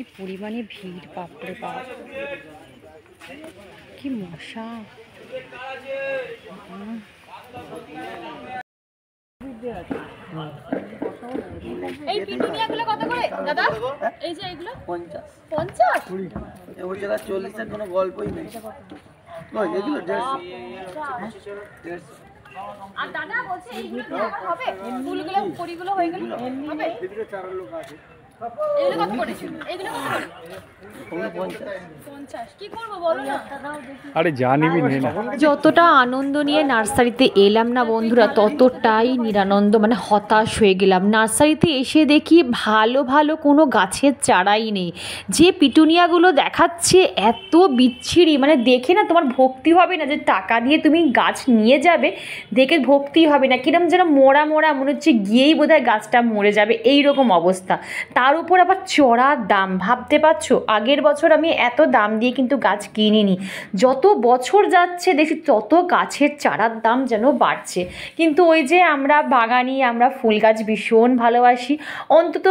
কি পরিমাণে ভিড়, বাপরে বাপ, কি মশা। এই পিটুনিয়াগুলো কত করে দাদা? এই যে এগুলো 50 50 20 ওই জায়গা 40 এর কোনো গল্পই নেই। ওই এগুলো 150। আর দাদা বলছে এইগুলো হবে? ফুলগুলো পরিগুলো হয়ে গেল হবে? ভিতরে চার লোক আছে। এগুলো কত করে? এগুলো কত করে? 50 কি করব বলো না। আরে জানিবি না। যতটা আনন্দ নিয়ে নার্সারিতে এলাম না বন্ধুরা, ততটাই নিরানন্দ, মানে হতাশ হয়ে গেলাম। নার্সারিতে এসে দেখি ভালো ভালো কোনো গাছের চারাই নেই। যে পিটুনিয়াগুলো দেখাচ্ছে এত বিচ্ছিরি, মানে দেখে না তোমার ভক্তি হবে না, যে টাকা দিয়ে তুমি গাছ নিয়ে যাবে দেখে ভক্তি হবে না, কিরম যেন মরা মরা মনে হচ্ছে গিয়েই বোধহয় গাছটা মরে যাবে, এই রকম অবস্থা। তার উপর আবার চড়া দাম, ভাবতে পারছো? আগের বছর আমি এত দাম দিয়ে কিন্তু গাছ কিনিনি। যত বছর যাচ্ছে দেখি তত গাছের চারার দাম যেন বাড়ছে। কিন্তু ওই যে আমরা বাগানি, আমরা ফুল গাছ ভীষণ ভালোবাসি, অন্তত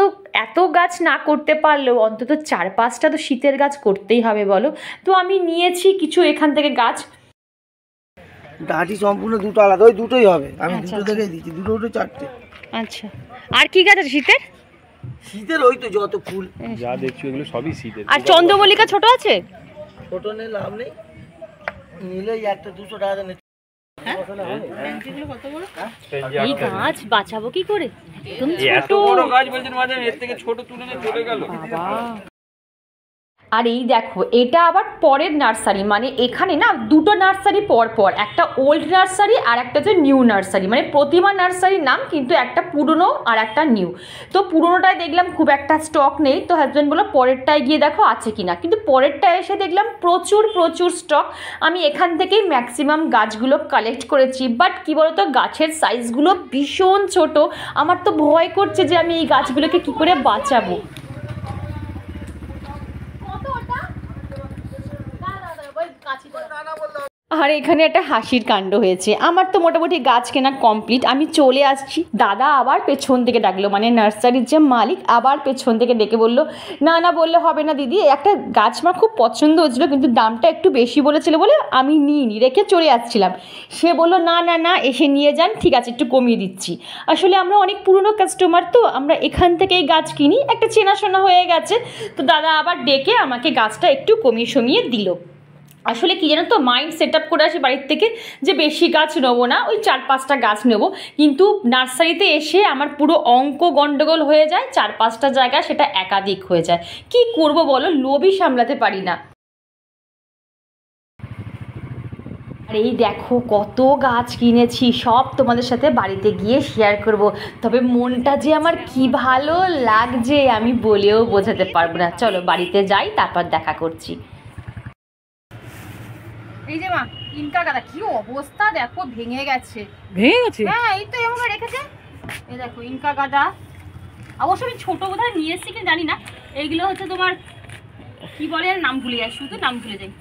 এত গাছ না করতে পারলেও অন্তত 4-5টা তো শীতের গাছ করতেই হবে বলো। তো আমি নিয়েছি কিছু এখান থেকে গাছ। ডাঁটি সম্পূর্ণ দুটো আলাদা, ওই দুটোই হবে। আমি দুটো থেকেই দিচ্ছি, দুটো চারটে। আচ্ছা, আর কি গাছ আছে শীতের? শীতের ওই তো যত ফুল যা দেখছো এগুলো সবই শীতের। আর চন্দ্রমল্লিকা ছোট আছে? ছোট নেই, লাভ নেই, নিলে একটা 200 টাকা দেন। এই গাছ বাঁচাবো কি করে? একদম এত বড় গাছ বলছেন, মাঝে এর থেকে ছোট তুলে নিয়ে চলে গেল। আর এই দেখো, এটা আবার পরের নার্সারি, মানে এখানে না দুটো নার্সারি পর পর, একটা ওল্ড নার্সারি আর একটা যে নিউ নার্সারি, মানে প্রতিমা নার্সারির নাম, কিন্তু একটা পুরনো আর একটা নিউ। তো পুরনোটায় দেখলাম খুব একটা স্টক নেই, তো হাজব্যান্ড বললো পরেরটায় গিয়ে দেখো আছে কিনা, কিন্তু পরেরটায় এসে দেখলাম প্রচুর প্রচুর স্টক। আমি এখান থেকেই ম্যাক্সিমাম গাছগুলো কালেক্ট করেছি, বাট কী বলতো গাছের সাইজগুলো ভীষণ ছোট। আমার তো ভয় করছে যে আমি এই গাছগুলোকে কী করে বাঁচাবো। আর এখানে একটা হাসির কাণ্ড হয়েছে। আমার তো মোটামুটি গাছ কেনা কমপ্লিট, আমি চলে আসছি, দাদা আবার পেছন থেকে ডাকলো, মানে নার্সারির যে মালিক আবার পেছন থেকে ডেকে বললো না না বললে হবে না দিদি, একটা গাছ আমার খুব পছন্দ হচ্ছিলো কিন্তু দামটা একটু বেশি বলেছিল বলে আমি নিইনি, রেখে চলে আসছিলাম। সে বললো না না না এসে নিয়ে যান, ঠিক আছে একটু কমিয়ে দিচ্ছি। আসলে আমরা অনেক পুরনো কাস্টমার, তো আমরা এখান থেকেই গাছ কিনি, একটা চেনাশোনা হয়ে গেছে। তো দাদা আবার ডেকে আমাকে গাছটা একটু কমিয়ে সমিয়ে দিল। আসলে কি জানো তো, মাইন্ড সেট আপ করে আসি বাড়ির থেকে যে বেশি গাছ নেবো না, ওই 4-5টা গাছ নেবো, কিন্তু নার্সারিতে এসে আমার পুরো অঙ্ক গন্ডগোল হয়ে যায়, 4-5টা জায়গা সেটা একাধিক হয়ে যায়। কি করব বলো, লোভই সামলাতে পারি না। আর এই দেখো কত গাছ কিনেছি, সব তোমাদের সাথে বাড়িতে গিয়ে শেয়ার করব। তবে মনটা যে আমার কি ভালো লাগছে আমি বলেও বোঝাতে পারবো না। চলো বাড়িতে যাই, তারপর দেখা করছি। এই যে মা, ইনকা গাদা কি অবস্থা দেখো, ভেঙে গেছে। ভেঙে গেছে? হ্যাঁ এই তো এমন রেখেছে। এই দেখো ইনকা গাদা, অবশ্য আমি ছোট বোধহয় নিয়ে এসেছি কি জানি না। এইগুলো হচ্ছে তোমার কি বলে নাম ভুলে যাই, শুধু নাম ভুলে যাই।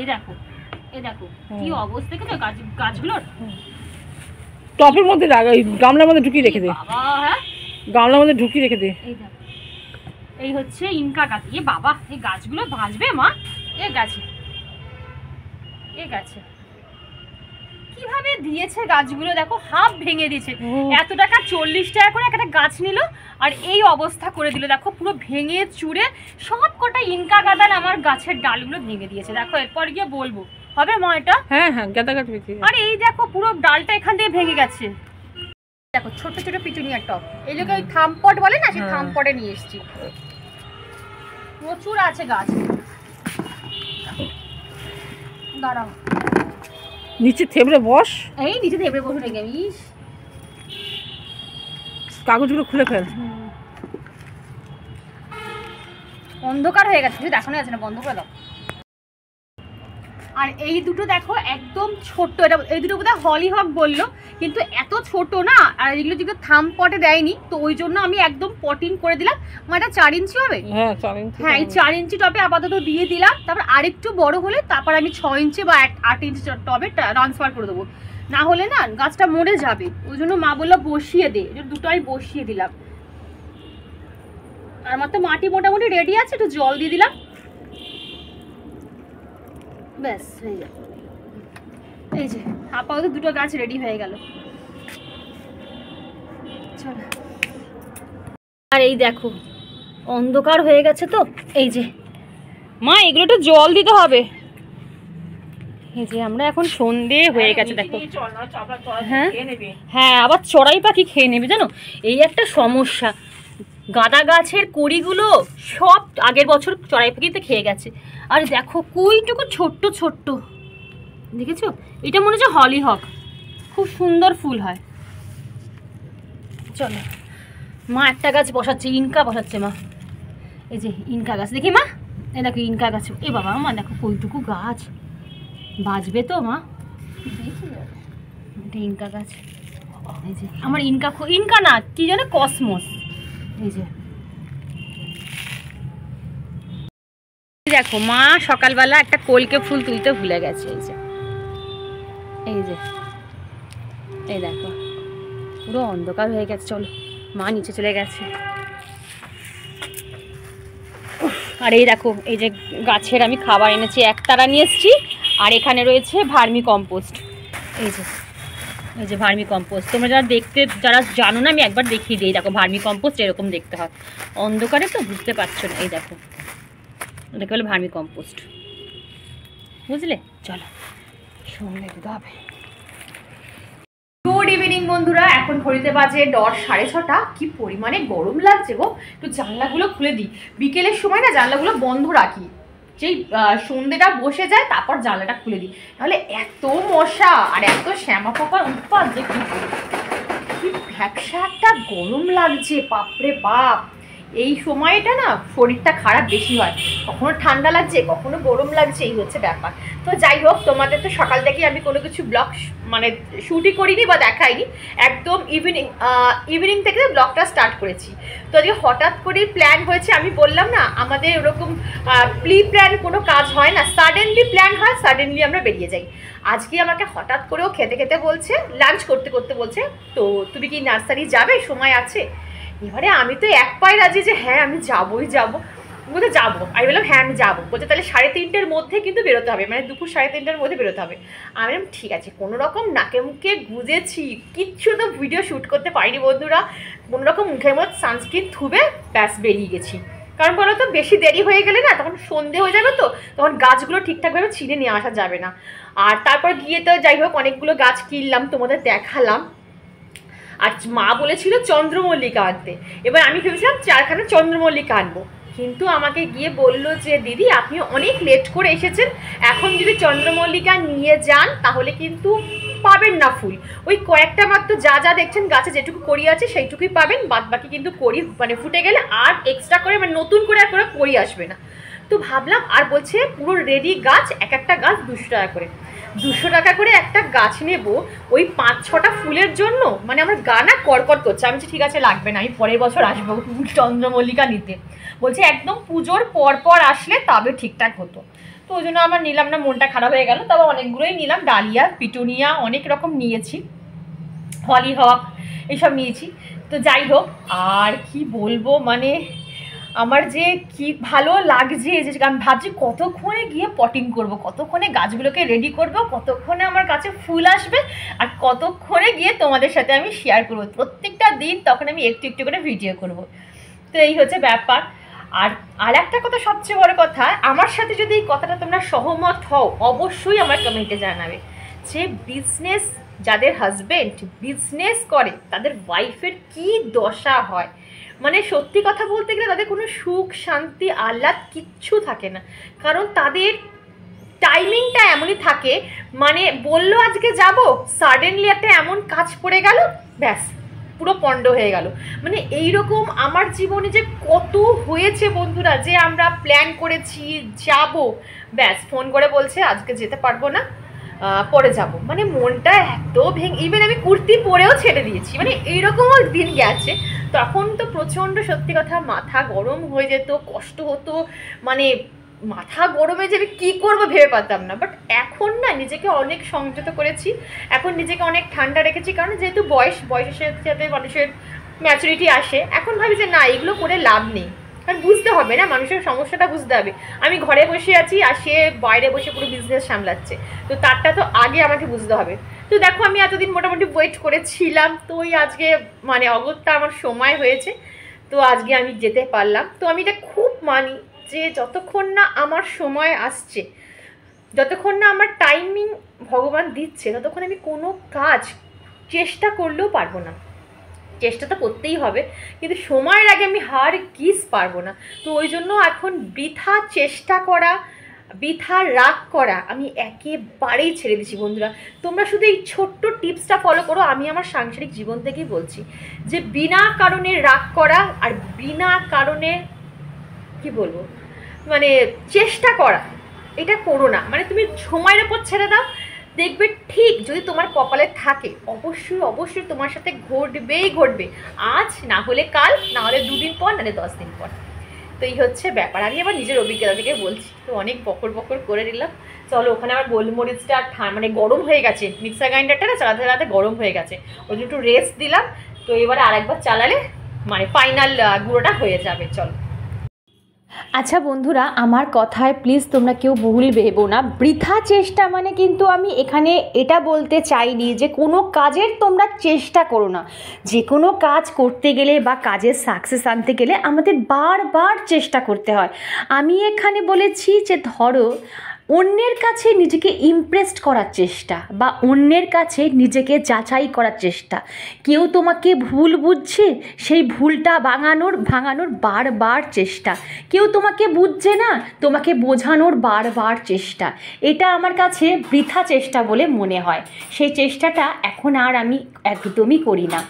এই দেখো এই দেখো কি অবস্থা, দেখো গাছগুলোর। টপের মধ্যে লাগাই, গামলার মধ্যে ঢুকিয়ে রেখে দে। বাবা হ্যাঁ, গামলার মধ্যে ঢুকিয়ে রেখে দে। এই দেখো এই হচ্ছে ইনকা গাছ। এ বাবা, এই গাছগুলো বাঁচবে মা? এ গাছে কিভাবে দিয়েছে গাছগুলো, দেখো হাফ ভেঙে দিয়েছে। এত টাকা 40 টাকা করে একটা গাছ নিল, আর এই অবস্থা করে দিল। দেখো পুরো ভেঙে চুরে সব কটা ইনকা গাদান আমার গাছের ডালগুলো ভেঙে দিয়েছে। দেখো এরপর গিয়ে বলবো হবে মা এটা? হ্যাঁ হ্যাঁ গাদা গাছ ভেঙে। আর এই দেখো পুরো ডালটা এখান থেকে ভেঙে গেছে। দেখো ছোট ছোট পিটুনিয়ার টব, এই লোকে ওই থামপট বলে না, সেই থামপটে নিয়ে এসেছি। প্রচুর আছে গাছ। দাঁড়াও, নিচে থেবড়ে বস। এই নিচে থেবড়ে বসে রেখে ইস, কাগজগুলো খুলে ফেল। অন্ধকার হয়ে গেছে, কিছু দেখানো যাচ্ছে না, বন্ধ করে দাও। আর এই দুটো দেখো একদম ছোট্ট, এটা এই দুটো বোধহয় হলিহক বললো, কিন্তু এত ছোট না। আর এগুলো যেগুলো থাম পটে দেয়নি, তো ওই জন্য আমি একদম পটিং করে দিলাম। এটা 4 ইঞ্চি হবে। হ্যাঁ 4 ইঞ্চি। হ্যাঁ এই 4 ইঞ্চি টবে আপাতত দিয়ে দিলাম, তারপর আরেকটু বড় হলে তারপর আমি 6 ইঞ্চি বা 8 ইঞ্চি টবে ট্রান্সফার করে দেবো, না হলে না গাছটা মরে যাবে। ওই জন্য মা বললো বসিয়ে দে, দুটো আমি বসিয়ে দিলাম। আর আমার তো মাটি মোটামুটি রেডি আছে, একটু জল দিয়ে দিলাম, ব্যাস হয়ে যাবে। এই যে আপাতত দুটো গাছ রেডি হয়ে গেল। চলো, আর এই দেখো অন্ধকার হয়ে গেছে তো, এই যে মা এগুলো একটু জল দিতে হবে। এই যে আমরা এখন সন্ধে হয়ে গেছে দেখো। হ্যাঁ হ্যাঁ, আবার চড়াই পাখি খেয়ে নেবে জানো, এই একটা সমস্যা। গাঁদা গাছের কড়িগুলো সব আগের বছর চড়াই পাখিতে খেয়ে গেছে। আর দেখো কুইটুকু ছোট্ট ছোট্ট, দেখেছো? এটা মনে হচ্ছে হলিহক, খুব সুন্দর ফুল হয়। চলো, মা একটা গাছ বসাচ্ছে, ইনকা বসাচ্ছে মা। এই যে ইনকা গাছ দেখি মা, এই দেখো ইনকা গাছ। এ বাবা মা দেখো কইটুকু গাছ, বাজবে তো মা? এটা ইনকা গাছ। এই যে আমার ইনকা না কি জানো, কসমস। এই যে দেখো মা সকালবেলা একটা কলকে ফুল তুলতে ভুলে গেছে। এই যে এই যে এই দেখো পুরো অন্ধকার হয়ে গেছে। চলো, মা নিচে চলে গেছে। আর এই দেখো এই যে গাছের আমি খাবার এনেছি, একতারা নিয়ে এসেছি। আর এখানে রয়েছে ভার্মি কম্পোস্ট। এই যে ভার্মি কম্পোস্ট, তোমরা যারা জানো না আমি একবার দেখিয়ে দিই। দেখো ভার্মি কম্পোস্ট এরকম দেখতে হয়, অন্ধকারে তো বুঝতে পারছো না। এই দেখো এটাকে বলে ভার্মি কম্পোস্ট, বুঝলে? চলো সঙ্গে দিতে হবে। গুড ইভিনিং বন্ধুরা, এখন ঘড়িতে বাজে 6:30। কি পরিমাণে গরম লাগছে গো। একটু জানলাগুলো খুলে দিই, বিকেলের সময় না জানলাগুলো বন্ধ রাখি, যেই সন্ধ্যেটা বসে যায় তারপর জানলাটা খুলে দিই, নাহলে এত মশা আর এত শ্যামা পোকার উৎপাত যে কি ভ্যাপসা একটা গরম লাগছে, বাপরে বাপ। এই সময়টা না শরীরটা খারাপ বেশি হয়, কখনো ঠান্ডা লাগছে কখনো গরম লাগছে, এই হচ্ছে ব্যাপার। তো যাই হোক, তোমাদের তো সকাল থেকে আমি কোনো কিছু ব্লগ মানে শ্যুটই করিনি বা দেখাইনি, একদম ইভিনিং থেকে ব্লগটা স্টার্ট করেছি। তো আজকে হঠাৎ করেই প্ল্যান হয়েছে, আমি বললাম না আমাদের ওরকম প্রি প্ল্যান কোনো কাজ হয় না, সাডেনলি প্ল্যান হয়, সাডেনলি আমরা বেরিয়ে যাই। আজকে আমাকে হঠাৎ করেও খেতে খেতে বলছে, লাঞ্চ করতে করতে বলছে, তো তুমি কি নার্সারি যাবে, সময় আছে? এবারে আমি তো এক পায়ে রাজি যে হ্যাঁ আমি যাবোই যাবো, বলতে যাবো। আমি বললাম হ্যাঁ আমি যাবো। বলছে তাহলে 3:30-র মধ্যে কিন্তু বেরোতে হবে, মানে দুপুর 3:30-র মধ্যে বেরোতে হবে। আমি বললাম ঠিক আছে। কোনো রকম নাকে মুখে গুঁজেছি, কিচ্ছু তো ভিডিও শ্যুট করতে পারিনি বন্ধুরা। কোনো রকম মুখের মধ্যে সানস্ক্রিন থুবে ব্যাস বেরিয়ে গেছি। কারণ বলো তো বেশি দেরি হয়ে গেলে না তখন সন্ধে হয়ে যাবে, তো তখন গাছগুলো ঠিকঠাকভাবে ছিঁড়ে নিয়ে আসা যাবে না। আর তারপর গিয়ে তো যাই হোক অনেকগুলো গাছ কিনলাম, তোমাদের দেখালাম। আর মা বলেছিল চন্দ্রমল্লিকা আনতে, এবার আমি ভেবেছিলাম 4খানা চন্দ্রমল্লিকা আনবো, কিন্তু আমাকে গিয়ে বললো যে দিদি আপনি অনেক লেট করে এসেছেন, এখন যদি চন্দ্রমল্লিকা নিয়ে যান তাহলে কিন্তু পাবেন না ফুল। ওই কয়েকটা মাত্র যা যা দেখছেন গাছে যেটুকু কড়ি আছে সেইটুকুই পাবেন, বাদ বাকি কিন্তু কড়ি মানে ফুটে গেলে আর এক্সট্রা করে মানে নতুন করে আর করে কড়ি আসবে না। তো ভাবলাম, আর বলছে পুরো রেডি গাছ, এক একটা গাছ 200 টাকা করে, 200 টাকা করে একটা গাছ নেব ওই 5-6টা ফুলের জন্য। মানে আমার গা না কড়কড় করছে। আমি ঠিক আছে লাগবে না, আমি পরের বছর আসবো চন্দ্রমল্লিকা নিতে। বলছে একদম পুজোর পর আসলে তবে ঠিকঠাক হতো। তো ওই জন্য আমার নিলাম না, মনটা খারাপ হয়ে গেল। তবে অনেকগুলোই নিলাম, ডালিয়া, পিটুনিয়া অনেক রকম নিয়েছি, হলিহক এইসব নিয়েছি। তো যাই হোক, আর কি বলবো, মানে আমার যে কি ভালো লাগছে যে আমি ভাবছি কতক্ষণে গিয়ে পটিং করব, কতক্ষণে গাছগুলোকে রেডি করব, কতক্ষণে আমার কাছে ফুল আসবে, আর কতক্ষণে গিয়ে তোমাদের সাথে আমি শেয়ার করবো প্রত্যেকটা দিন, তখন আমি একটু একটু করে ভিডিও করব। তো এই হচ্ছে ব্যাপার। আর একটা কথা, সবচেয়ে বড় কথা, আমার সাথে যদি এই কথাটা তোমরা সহমত হও অবশ্যই আমার কমেন্টে জানাবে যে বিজনেস যাদের হাজবেন্ড বিজনেস করে তাদের ওয়াইফের কি দশা হয়। মানে সত্যি কথা বলতে গেলে তাদের কোনো সুখ শান্তি আহ্লাদ কিচ্ছু থাকে না, কারণ তাদের টাইমিংটা এমনই থাকে। মানে বললো আজকে যাব, সাডেনলি একটা এমন কাজ পড়ে গেল, ব্যাস পুরো পণ্ড হয়ে গেল। মানে এইরকম আমার জীবনে যে কত হয়েছে বন্ধুরা, যে আমরা প্ল্যান করেছি যাব, ব্যাস ফোন করে বলছে আজকে যেতে পারবো না, পরে যাব। মানে মনটা এত ইভেন আমি কুর্তি পরেও ছেড়ে দিয়েছি, মানে এইরকমও দিন গেছে। তখন তো প্রচণ্ড সত্যি কথা মাথা গরম হয়ে যেত, কষ্ট হতো, মানে মাথা গরমে যে আমি কী করবো ভেবে পারতাম না। বাট এখন না নিজেকে অনেক সংযত করেছি, এখন নিজেকে অনেক ঠান্ডা রেখেছি, কারণ যেহেতু বয়সের সাথে মানুষের ম্যাচুরিটি আসে, এখন ভাবি যে না এগুলো করে লাভ নেই, কারণ বুঝতে হবে না, মানুষের সমস্যাটা বুঝতে হবে। আমি ঘরে বসে আছি আর সে বাইরে বসে পুরো বিজনেস সামলাচ্ছে, তো তারটা তো আগে আমাকে বুঝতে হবে। তো দেখো আমি এতদিন মোটামুটি ওয়েট করেছিলাম, তো ওই আজকে মানে অগত্যা আমার সময় হয়েছে, তো আজকে আমি যেতে পারলাম। তো আমি এটা খুব মানি যে যতক্ষণ না আমার সময় আসছে, যতক্ষণ না আমার টাইমিং ভগবান দিচ্ছে, ততক্ষণ আমি কোনো কাজ চেষ্টা করলেও পারবো না। চেষ্টা তো করতেই হবে, কিন্তু সময়ের আগে আমি হার কিস পারবো না। তো ওই জন্য এখন বৃথা চেষ্টা করা, বৃথা রাগ করা আমি একেবারেই ছেড়ে দিচ্ছি। বন্ধুরা, তোমরা শুধু এই ছোট্ট টিপসটা ফলো করো। আমি আমার সাংসারিক জীবন থেকেই বলছি যে বিনা কারণে রাগ করা আর বিনা কারণে কি বলবো মানে চেষ্টা করা, এটা করো না। মানে তুমি সময়ের উপর ছেড়ে দাও, দেখবে ঠিক যদি তোমার কপালে থাকে অবশ্যই অবশ্যই তোমার সাথে ঘটবেই ঘটবে। আজ না হলে কাল, না হলে 2 দিন পর, নাহলে 10 দিন পর। তো এই হচ্ছে ব্যাপার, আমি আবার নিজের অভিজ্ঞতা থেকে বলছি। তো অনেক বকর বকর করে নিলাম। চলো, ওখানে আমার গোলমরিচটা মানে গরম হয়ে গেছে, মিক্সার গ্রাইন্ডারটা না চালাতে চালাতে গরম হয়ে গেছে, ওই জন্য একটু রেস্ট দিলাম। তো এবারে আরেকবার চালালে মানে ফাইনাল গুঁড়োটা হয়ে যাবে। চলো। আচ্ছা বন্ধুরা, আমার কথায় প্লিজ তোমরা কেউ ভুল ভেবো না। বৃথা চেষ্টা মানে কিন্তু আমি এখানে এটা বলতে চাইনি যে কোনো কাজের তোমরা চেষ্টা করো না। যে কোনো কাজ করতে গেলে বা কাজের সাকসেস আনতে গেলে আমাদের বারবার চেষ্টা করতে হয়। আমি এখানে বলেছি যে ধরো অন্যের কাছে নিজেকে ইমপ্রেসড করার চেষ্টা বা অন্যের কাছে নিজেকে যাচাই করার চেষ্টা। কেউ তোমাকে ভুল বুঝছে, সেই ভুলটা ভাঙানোর বারবার চেষ্টা। কেউ তোমাকে বুঝছে না, তোমাকে বোঝানোর বারবার চেষ্টা। এটা আমার কাছে বৃথা চেষ্টা বলে মনে হয়। সেই চেষ্টাটা এখন আর আমি একদমই করি না।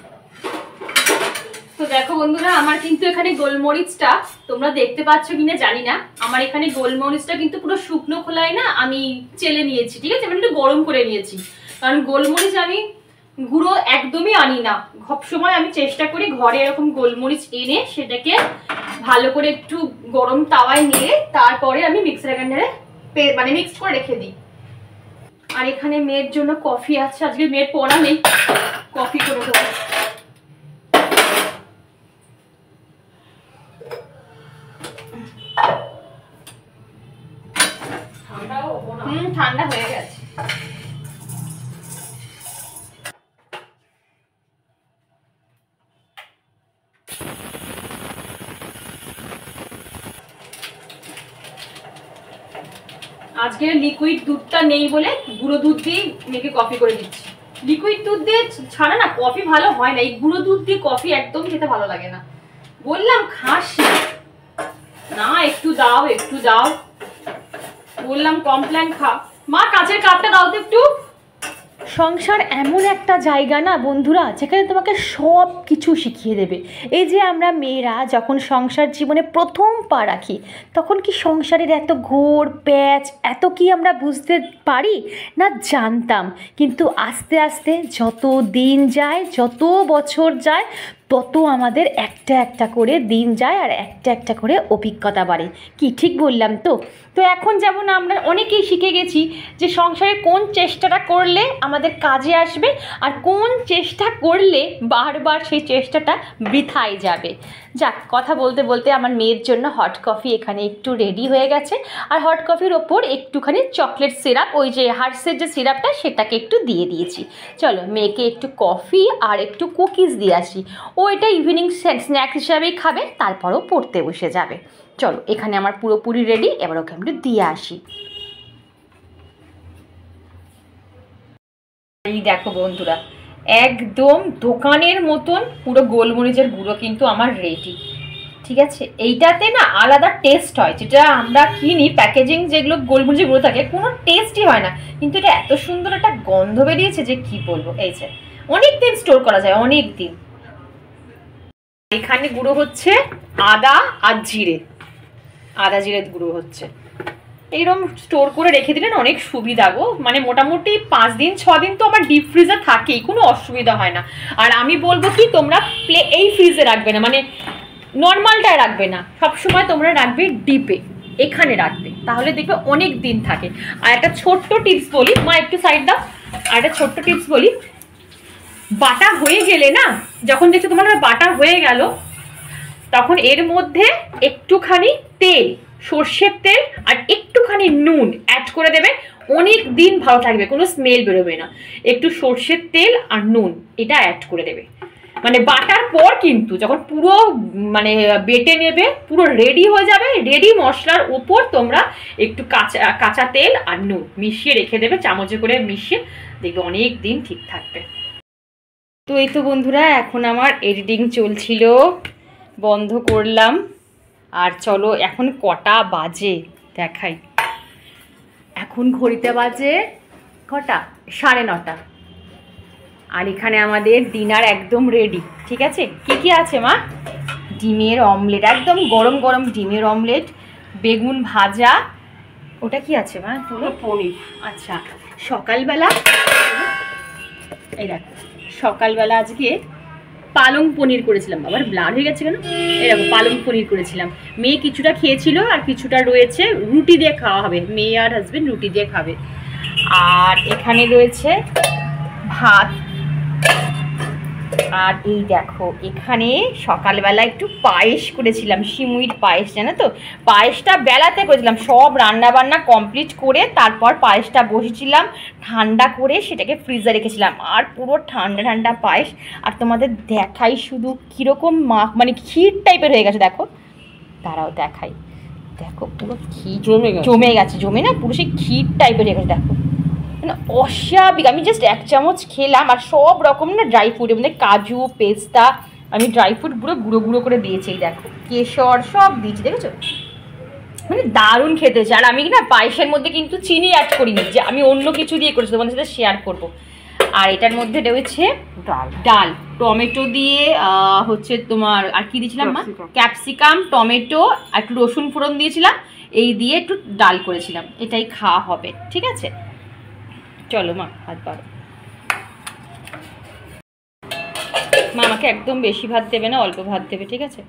তো দেখো বন্ধুরা, আমার কিন্তু এখানে গোলমরিচটা তোমরা দেখতে পাচ্ছ কিনা জানি না, আমার এখানে গোলমরিচটা কিন্তু পুরো শুকনো খোলায় না আমি চেলে নিয়েছি, ঠিক আছে? আমি একটু গরম করে নিয়েছি, কারণ গোলমরিচ আমি গুঁড়ো একদমই আনি না। সবসময় আমি চেষ্টা করি ঘরে এরকম গোলমরিচ এনে সেটাকে ভালো করে একটু গরম তাওয়ায় নিয়ে তারপরে আমি মিক্সার গ্রাইন্ডারে মানে মিক্স করে রেখে দিই। আর এখানে মেয়ের জন্য কফি আছে, আজকে মেয়ের পড়া নেই, কফি করে দেবো। ঠান্ডা হয়ে গেছে। আজকে লিকুইড দুধটা নেই বলে গুঁড়ো দুধ দিয়ে মেয়েকে কফি করে দিচ্ছি। লিকুইড দুধ দিয়ে ছাড়া না কফি ভালো হয় না, এই গুঁড়ো দুধ দিয়ে কফি একদম খেতে ভালো লাগে না। বললাম খাস না, একটু দাও একটু দাও, বললাম কমপ্লেন খা। মা কাঁচের কাপটা দাও তো একটু। সংসার এমন একটা জায়গা না বন্ধুরা, যেখানে তোমাকে সব কিছু শিখিয়ে দেবে। এই যে আমরা মেয়েরা যখন সংসার জীবনে প্রথম পা রাখি, তখন কি সংসারের এত ঘোর প্যাচ এত কি আমরা বুঝতে পারি না? জানতাম, কিন্তু আস্তে আস্তে যত দিন যায়, যত বছর যায়, তত আমাদের একটা একটা করে দিন যায় আর একটা একটা করে অভিজ্ঞতা বাড়ে। কি ঠিক বললাম তো? তো এখন যেমন আমরা অনেকেই শিখে গেছি যে সংসারে কোন চেষ্টাটা করলে আমাদের কাজে আসবে আর কোন চেষ্টা করলে বারবার সেই চেষ্টাটা বৃথায় যাবে। যাক, কথা বলতে বলতে আমার মেয়ের জন্য হট কফি এখানে একটু রেডি হয়ে গেছে। আর হট কফির ওপর একটুখানি চকলেট সিরাপ, ওই যে হার্সের যে সিরাপটা, সেটাকে একটু দিয়ে দিয়েছি। চলো মেয়েকে একটু কফি আর একটু কুকিজ দিয়ে আসি, ও এটা ইভিনিং স্ন্যাক্স হিসাবেই খাবে, তারপরও পড়তে বসে যাবে। চলো, এখানে আমার পুরোপুরি রেডি, এবার ওকে আমি দিয়ে আসি। এই দেখো বন্ধুরা, একদম দোকানের মতন পুরো গোলমরিচের গুঁড়ো কিন্তু আমার রেডি, ঠিক আছে? এইটাতে না আলাদা টেস্ট হয়, যেটা আমরা কিনি প্যাকেজিং যেগুলো গোলমরিচের গুঁড়ো থাকে, কোনো টেস্টই হয় না, কিন্তু এটা এত সুন্দর একটা গন্ধ বেরিয়েছে যে কি বলবো। এই যে অনেক দিন স্টোর করা যায়, অনেক দিন। এখানে গুঁড়ো হচ্ছে আদা আর জিরে, আদা জিরে গুঁড়ো হচ্ছে। এইরকম স্টোর করে রেখে দিলেন অনেক সুবিধা গো, মানে মোটামুটি 5 দিন 6 দিন তো আমার ডিপ ফ্রিজে থাকেই, কোনো অসুবিধা হয় না। আর আমি বলবো কি, তোমরা এই ফ্রিজে রাখবে না, মানে নর্মালটায় রাখবে না, সবসময় তোমরা রাখবে ডিপে, এখানে রাখবে, তাহলে দেখবে অনেক দিন থাকে। আর একটা ছোট্ট টিপস বলি, মা একটু সাইড দাও, আর একটা ছোট্ট টিপস বলি, বাটা হয়ে গেলে না, যখন দেখছো তোমার বাটা হয়ে গেল, তখন এর মধ্যে একটুখানি তেল, সর্ষের তেল আর একটুখানি নুন অ্যাড করে দেবে। অনেক দিন ভালো থাকবে, কোনো স্মেল বেরোবে না। একটু সর্ষের তেল আর নুন এটা অ্যাড করে দেবে, মানে বাটার পর কিন্তু যখন পুরো মানে বেটে নেবে, পুরো রেডি হয়ে যাবে, রেডি মশলার উপর তোমরা একটু কাঁচা তেল আর নুন মিশিয়ে রেখে দেবে, চামচে করে মিশিয়ে দেখবে অনেক দিন ঠিক থাকবে। তো এই তো বন্ধুরা, এখন আমার এডিটিং চলছিল, বন্ধ করলাম। আর চলো এখন কটা বাজে দেখাই। এখন ঘড়িতে বাজে কটা, 9:30। আর এখানে আমাদের ডিনার একদম রেডি। ঠিক আছে, কি কি আছে মা? ডিমের অমলেট, একদম গরম গরম ডিমের অমলেট, বেগুন ভাজা, ওটা কি আছে মা? পনির। আচ্ছা, সকালবেলা এই দেখো, সকালবেলা আজকে পালং পনির করেছিলাম। বাবার ব্লাড হয়ে গেছে কেন? এরকম পালং পনির করেছিলাম। মেয়ে কিছুটা খেয়েছিল আর কিছুটা রয়েছে, রুটি দিয়ে খাওয়া হবে, মেয়ে আর হাজবেন্ড রুটি দিয়ে খাবে। আর এখানে রয়েছে ভাত। আর এই দেখো, এখানে সকালবেলা একটু পায়েস করেছিলাম, সিমুইর পায়েস, জানো তো? পায়েসটা বেলাতে করেছিলাম, সব রান্না বান্না কমপ্লিট করে তারপর পায়েসটা বসেছিলাম, ঠান্ডা করে সেটাকে ফ্রিজে রেখেছিলাম। আর পুরো ঠান্ডা ঠান্ডা পায়েস। আর তোমাদের দেখাই শুধু কীরকম মানে ক্ষীর টাইপের হয়ে গেছে, দেখো, তারাও দেখাই। দেখো পুরো ক্ষীর জমে গেছে, জমে না পুরো সেই ক্ষীর টাইপের হয়ে গেছে, দেখো মানে অস্বাভাবিক। আমি জাস্ট 1 চামচ খেলাম। আর সব রকম না ড্রাই ফ্রুট, মানে কাজু, পেস্তা, আমি ড্রাই ফ্রুট পুরো গুঁড়ো গুঁড়ো করে দিয়েছি। এই দেখো, কেশর সব দিয়েছি, দেখেছো? মানে দারুণ খেতে হয়েছে। আর আমি না পায়েসের মধ্যে কিন্তু চিনি অ্যাড করিনি, যে আমি অন্য কিছু দিয়ে করেছি, তোমাদের সাথে শেয়ার করবো। আর এটার মধ্যে রয়েছে ডাল, টমেটো দিয়ে হচ্ছে তোমার, আর কি দিয়েছিলাম মা? ক্যাপসিকাম, টমেটো, একটু রসুন ফোড়ন দিয়েছিলাম, এই দিয়ে একটু ডাল করেছিলাম। এটাই খাওয়া হবে, ঠিক আছে? চলো মা, ভাত বাড়ো। মা আমাকে একদম বেশি ভাত দেবে না, অল্প ভাত দেবে, ঠিক আছে?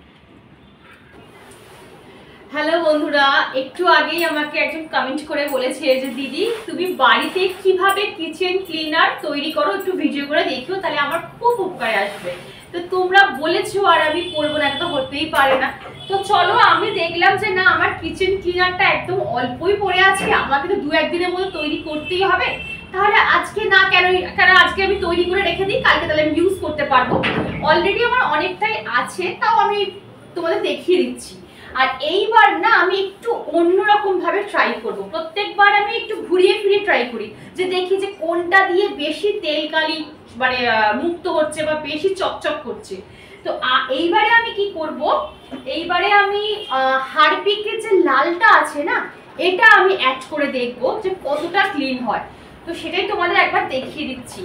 হ্যালো বন্ধুরা, একটু আগেই আমাকে একজন কমেন্ট করে বলেছে যে দিদি তুমি বাড়িতে কিভাবে কিচেন ক্লিনার তৈরি করো, একটু ভিডিও করে দেখিও, তাহলে আমার খুব উপকারে আসবে। তো তোমরা বলেছো আর আমি করবো না, তো হতেই পারে না। তো চলো, আমি দেখলাম যে না, আমার কিচেন ক্লিনারটা একদম অল্পই পড়ে আছে, আমাকে তো 2-1 দিনের মধ্যে তৈরি করতেই হবে। তাহলে আজকে না, কেন আজকে আমি তৈরি করে রেখে দিই, কালকে তাহলে আমি ইউজ করতে পারবো। অলরেডি আমার অনেকটাই আছে, তাও আমি তোমাদের দেখিয়ে দিচ্ছি। আর এইবার না আমি একটু অন্যরকম ভাবে ট্রাই করব। প্রত্যেকবার আমি একটু ঘুরিয়ে ফিরিয়ে ট্রাই করি, যে দেখি যে কোনটা দিয়ে বেশি তেল কালি মানে মুক্ত হচ্ছে বা বেশি চকচক করছে। তো এইবারে আমি কি করব, এইবারে আমি হারপিকের যে লালটা আছে না, এটা আমি অ্যাড করে দেখব যে কতটা ক্লিন হয়। তো সেটাই তোমাদের একবার দেখিয়ে দিচ্ছি।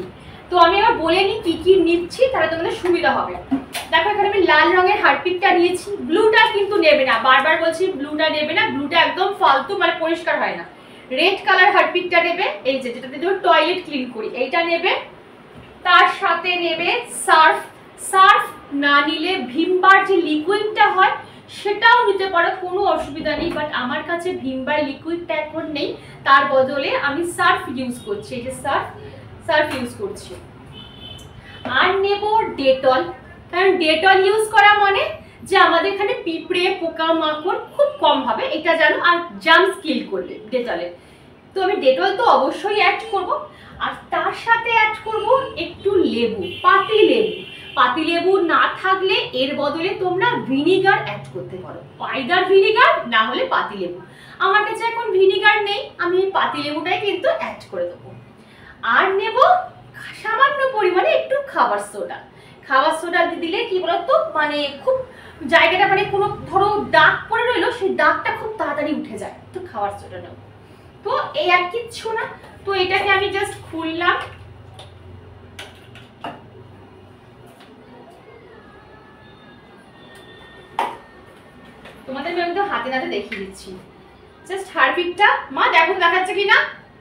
তো আমি এবার বলে নিই কি কি নিচ্ছি, তাহলে তোমাদের সুবিধা হবে। দেখো, এখানে আমি লাল রঙের হারপিকটা নিয়েছি, ব্লুটা কিন্তু নেবে না, বারবার বলছি ব্লুটা নেবে না, ব্লুটা একদম ফালতু, মানে পরিষ্কার হয় না। রেড কালার হারপিকটা নেবে, এই যে যেটাতে দেবো টয়লেট ক্লিন করি, এইটা নেবে। তার সাথে নেবে সার্ফ। সার্ফ না নিলে ভিমবার যে লিকুইডটা হয় সেটাও নিতে পারো, কোনো অসুবিধা নেই। বাট আমার কাছে ভিমবার লিকুইডটা এখন নেই, তার বদলে আমি সার্ফ ইউজ করছি, এই যে সার্ফ ইউজ করছি। আর নেব ডেটল, কারণ ডেটল ইউজ করা মানে যে আমাদের এখানে পিঁপড়ে পোকামাকড় খুব কম হবে, এটা জানো, আর জার্মস কিল করবে ডেটলে। তো আমি ডেটল তো অবশ্যই অ্যাড করব। আর তার সাথে অ্যাড করব একটু লেবু, পাতি লেবু না থাকলে এর বদলে তোমরা ভিনিগার অ্যাড করতে পারো, পাইডার ভিনিগার না হলে পাতি লেবু। আমার কাছে এখন ভিনিগার নেই, আমি এই পাতি লেবুটাই কিন্তু অ্যাড করে দেবো। আর নেব সামান্য পরিমাণে একটু খাবার সোডা দিলে কি বলতো, মানে খুব জায়গাটা, মানে কোনো ধরো দাগ পড়ে রইলো, সেই দাগটা খুব তাড়াতাড়ি উঠে যায়, তো খাবার সোডা নেব। তো এই আর কিচ্ছু না। তো এটাকে আমি জাস্ট খুললাম, তোমাদের আমি তো হাতে নাতে দেখিয়ে দিচ্ছি। জাস্ট হারপিকটা, মা দেখো দেখাচ্ছে কিনা,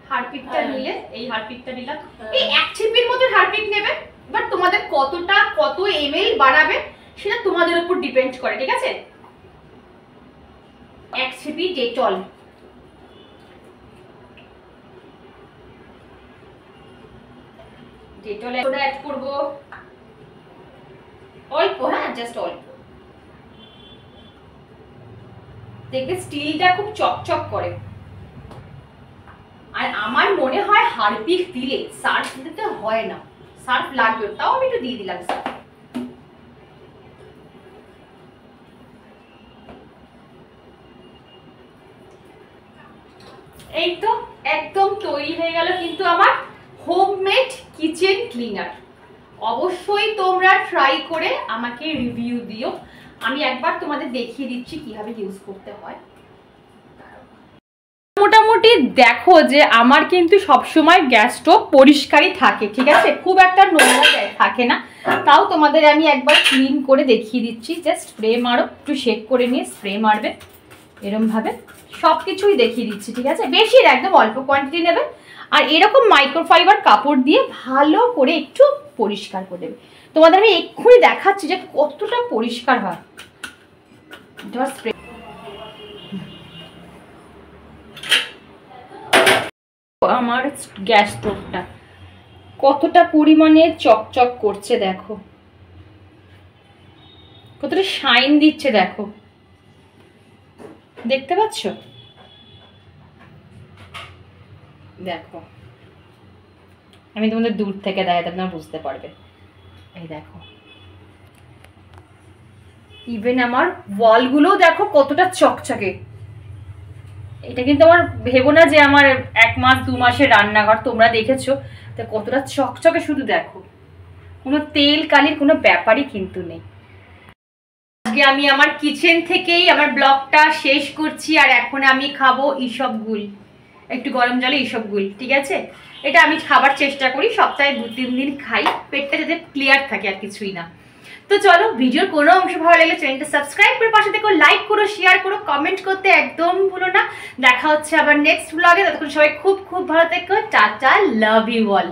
হারপিকটা নিলে, এই হারপিকটা নিলাম, এই 1 ছিপির মতো হারপিক নেবে। এবার তোমাদের কত ml বানাবে সেটা তোমাদের উপর ডিপেন্ড করে, ঠিক আছে? 1 ছিপি ডেটল, অ্যাড করব অল্প, হ্যাঁ জাস্ট অল্প। দেখবে স্টিলটা খুব চকচক করে। আর আমার মনে হয় হারপিক দিলে সার্ফ দিতে হয় না, সার্ফ লাগবে, তাও আমি একটু দিয়ে দিলাম সার্ফ। এই তো একদম তৈরি হয়ে গেল কিন্তু আমার হোমমেড কিচেন ক্লিনার। অবশ্যই তোমরা ট্রাই করে আমাকে রিভিউ দিও। আমি একবার তোমাদের দেখিয়ে দিচ্ছি কিভাবে ইউজ করতে হয়। মোটামুটি দেখো যে আমার কিন্তু সবসময় গ্যাস স্টোভ পরিষ্কারই থাকে, ঠিক আছে, খুব একটা নোংরা থাকে না। তাও তোমাদের আমি একবার ক্লিন করে দেখিয়ে দিচ্ছি। জাস্ট স্প্রে মারো, একটু শেক করে নিয়ে স্প্রে মারবে এরমভাবে, সব কিছুই দেখিয়ে দিচ্ছি, ঠিক আছে। বেশি একদম অল্প কোয়ান্টিটি নেবে আর এরকম মাইক্রোফাইবার কাপড় দিয়ে ভালো করে একটু পরিষ্কার করে দেবে। তোমাদের আমি এক্ষুনি দেখাচ্ছি যে কতটা পরিষ্কার হয়। স্প্রে আমার গ্যাস স্টোভটা কতটা পরিমাণে চকচক করছে দেখো, কতটা শাইন দিচ্ছে দেখো, দেখতে পাচ্ছ? দেখো আমি তোমাদের দূর থেকে দেখাতে, আপনারা বুঝতে পারবে। এই দেখো, ইভেন আমার ওয়ালগুলোও দেখো কতটা চকচকে। এটা কিন্তু আমার ভেবো না যে আমার 1 মাস 2 মাসের রান্নাঘর, তোমরা দেখেছো তা কতটা চকচকে, শুধু দেখো, কোনো তেল কালির কোনো ব্যাপারই কিন্তু নেই। আজকে আমি আমার কিচেন থেকেই আমার ব্লগটা শেষ করছি। আর এখন আমি খাবো ইসবগুল, একটু গরম জলে ইসবগুল, ঠিক আছে। এটা আমি খাবার চেষ্টা করি, সপ্তাহে 2-3 দিন খাই, পেটটা যাতে ক্লিয়ার থাকে, আর কিছুই না। তো চলো, ভিডিওর কোনো অংশ ভালো লাগলে চ্যানেলটা সাবস্ক্রাইব করে পাশে থেকো, লাইক করো, শেয়ার করো, কমেন্ট করতে একদম ভুলো না। দেখা হচ্ছে আবার নেক্সট ব্লগে। ততক্ষণ সবাই খুব খুব ভালো থেকো। Tata, love you all.